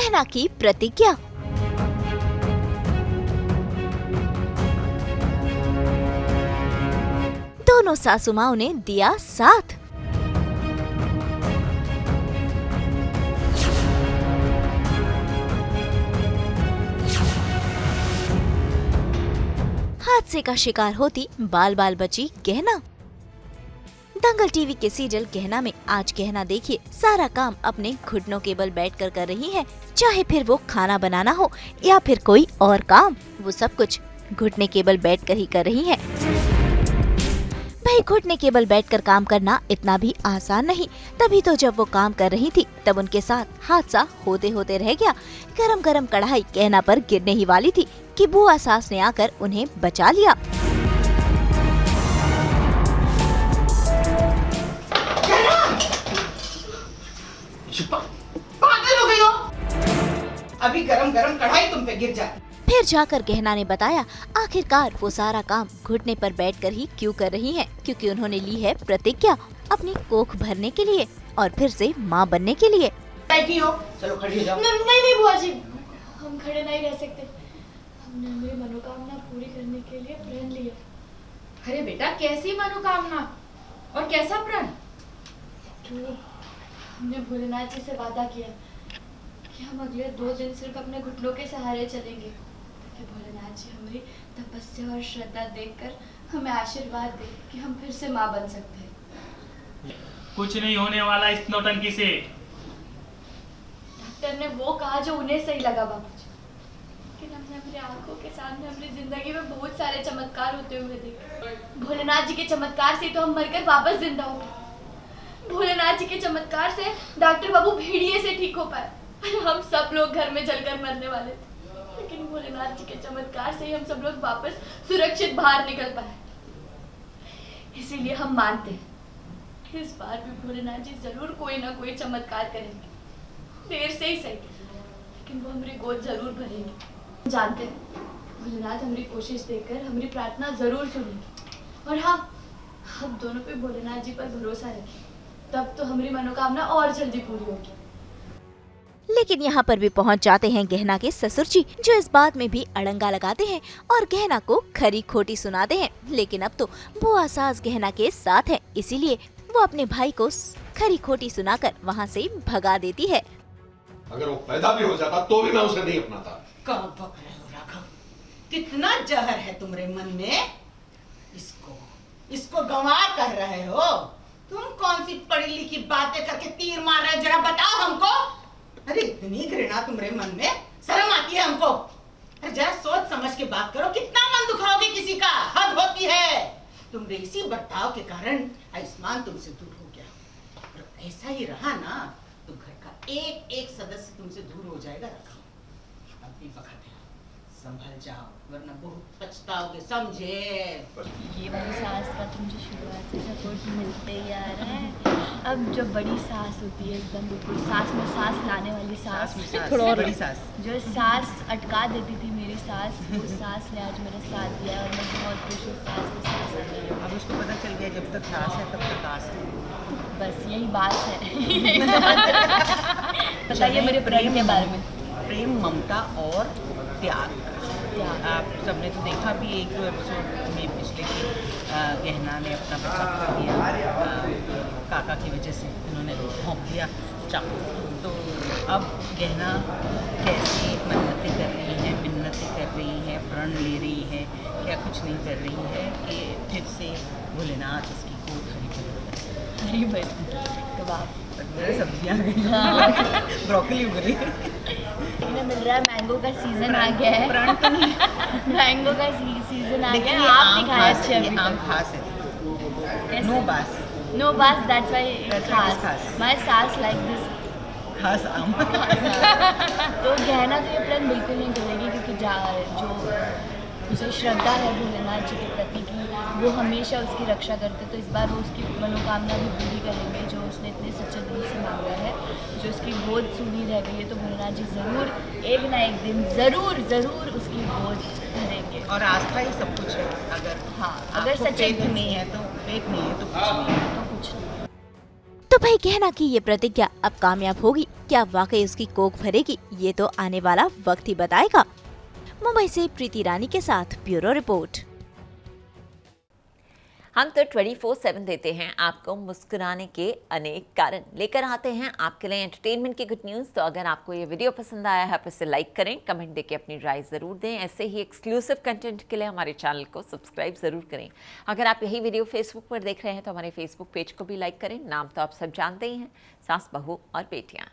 गहना की प्रतिज्ञा। दोनों सासू माओं ने दिया साथ। हादसे का शिकार होती बाल बाल बची गहना। दंगल टीवी के सीरियल गहना में आज गहना देखिए सारा काम अपने घुटनों के बल बैठकर कर रही है। चाहे फिर वो खाना बनाना हो या फिर कोई और काम, वो सब कुछ घुटने के बल बैठकर ही कर रही है। भाई घुटने के बल बैठकर काम करना इतना भी आसान नहीं। तभी तो जब वो काम कर रही थी तब उनके साथ हादसा होते होते रह गया। गरम गरम कढ़ाई गहना पर गिरने ही वाली थी कि बुआ सास ने आकर उन्हें बचा लिया। पागल हो गई हो? अभी गरम गरम कढ़ाई तुम पे गिर जाए। फिर जाकर गहना ने बताया आखिरकार वो सारा काम घुटने पर बैठकर ही क्यों कर रही हैं, क्योंकि उन्होंने ली है प्रतिज्ञा अपनी कोख भरने के लिए और फिर से माँ बनने के लिए। बैठी हो, चलो खड़ी हो जाओ। नहीं बुआ जी, हम खड़े नहीं रह सकते। हमने हमारी मनोकामना पूरी करने के लिए प्रण लिया। अरे बेटा, कैसी मनोकामना और कैसा प्रण? तो हमने भोलेनाथ जी से वादा किया कि हम अगले 2 दिन सिर्फ अपने घुटनों के सहारे चलेंगे, ताकि भोलेनाथ जी हमारी तपस्या और श्रद्धा देखकर हमें आशीर्वाद दे कि हम फिर से माँ बन सकते हैं। कुछ नहीं होने वाला इस नौटंकी से। डॉक्टर ने वो कहा जो उन्हें सही लगा बाबूजी, लेकिन हमने अपनी आंखों के सामने अपनी जिंदगी में बहुत सारे चमत्कार होते हुए देखे। भोलेनाथ जी के चमत्कार से तो हम मरकर वापस जिंदा हो गए। भोलेनाथ जी के चमत्कार से डॉक्टर बाबू भेड़िए से ठीक हो पाए। हम सब लोग घर में जलकर मरने वाले थे, लेकिन भोलेनाथ जी के चमत्कार से ही हम सब लोग वापस सुरक्षित बाहर निकल पाए। इसीलिए हम मानते हैं इस बार भी भोलेनाथ जी जरूर कोई ना कोई चमत्कार करेंगे। देर से ही सही, लेकिन वो हमारी गोद जरूर भरेंगे। जानते हैं भोलेनाथ हमारी कोशिश देखकर हमारी प्रार्थना जरूर सुनेंगे। और हाँ, हम दोनों पे भोलेनाथ जी पर भरोसा रखें, तब तो हमारी मनोकामना और जल्दी पूरी होगी। लेकिन यहाँ पर भी पहुँच जाते हैं गहना के ससुर जी, जो इस बात में भी अड़ंगा लगाते हैं और गहना को खरी खोटी सुनाते हैं। लेकिन अब तो बुआ सास गहना के साथ है, इसीलिए वो अपने भाई को खरी खोटी सुनाकर वहाँ से भगा देती है। अगर वो पैदा भी हो जाता तो भी मैं उसे नहीं अपनाता। कहाँ बक रहे हो राघव? कितना जहर है तुम्हारे मन में? इसको गंवार कर रहे हो? तुम कौन सी पढ़ी लिखी बातें करके तीर मार रहे हो? जरा बताओ हमको। अरे इतनी घृणा तुम्हारे मन में, शर्म आती है हमको। अरे जरा सोच समझ के बात करो, कितना मन दुखाओगे किसी का? हद होती है। तुम्हारे इसी बर्ताव के कारण आयुष्मान तुमसे दूर हो गया। और ऐसा ही रहा ना तो घर का एक एक सदस्य तुमसे दूर हो जाएगा। रखो अपनी वक्त है, संभल जाओ वरना बहुत पछताओगे, समझे? ये वाली सास का तो मुझे शुरुआत से सपोर्ट मिलते ही आ रहा है। अब जो बड़ी सास होती है, एकदम बिल्कुल सास में सास लाने वाली सास, थोड़ा और बड़ी सास, जो सास अटका देती थी मेरी सास, वो सास ने आज मेरा साथ दिया और मैं बहुत खुश हूँ। सास की सास आ गई। अब उसको पता चल गया जब तक सास है तब तक आस है। बस यही बात है। बताइए मेरे प्रेम के बारे में। प्रेम, ममता और त्याग। आप सबने तो देखा भी एक दो एपिसोड में पिछले की गहना ने अपना बचाव कर दिया काका की वजह से, उन्होंने भोंक दिया चाकू। तो अब गहना कैसी मन्नतें कर रही है, मिन्नतें कर रही है, प्रण ले रही है, क्या कुछ नहीं कर रही है कि फिर से भोलेनाथ इसकी गोद हरी भरी कबाब सब्जियाँ ब्रोकली उगली मिल रहा है। मैंगो का सीजन आ गया है। मैंगो का सीजन आ गया है। आप नहीं खाए अच्छे अभी? आम खास है। नो बास। नो बास, दैट्स व्हाई इट्स खास। माय सास लाइक दिस खास आम। तो गहना तो ये प्लान बिल्कुल नहीं करेगी, क्योंकि जो उसे श्रद्धा है भोलेनाथ जी के प्रति की, वो हमेशा उसकी रक्षा करते। तो इस बार वो उसकी मनोकामना भी पूरी करेंगे जो उसने इतने सच्चे दिल से मांगा है। जो उसकी गोद सूनी रह गई है तो भोलेनाथ जी ज़रूर एक ना एक दिन ज़रूर उसकी गोद भरेंगे। और आस्था ही सब कुछ है। अगर अगर सच्चे फेथ नहीं है तो फेथ नहीं है तो कुछ नहीं है। तो कुछ नहीं। तो भाई गहना की ये प्रतिज्ञा अब कामयाब होगी? क्या वाकई उसकी कोख भरेगी? ये तो आने वाला वक्त ही बताएगा। मुंबई से प्रीति रानी के साथ ब्यूरो रिपोर्ट। हम तो 24/7 देते हैं आपको मुस्कुराने के अनेक कारण, लेकर आते हैं आपके लिए एंटरटेनमेंट की गुड न्यूज़। तो अगर आपको ये वीडियो पसंद आया है, आप इसे लाइक करें, कमेंट देके अपनी राय ज़रूर दें। ऐसे ही एक्सक्लूसिव कंटेंट के लिए हमारे चैनल को सब्सक्राइब ज़रूर करें। अगर आप यही वीडियो फेसबुक पर देख रहे हैं तो हमारे फेसबुक पेज को भी लाइक करें। नाम तो आप सब जानते ही हैं, सास, बहू और बेटियाँ।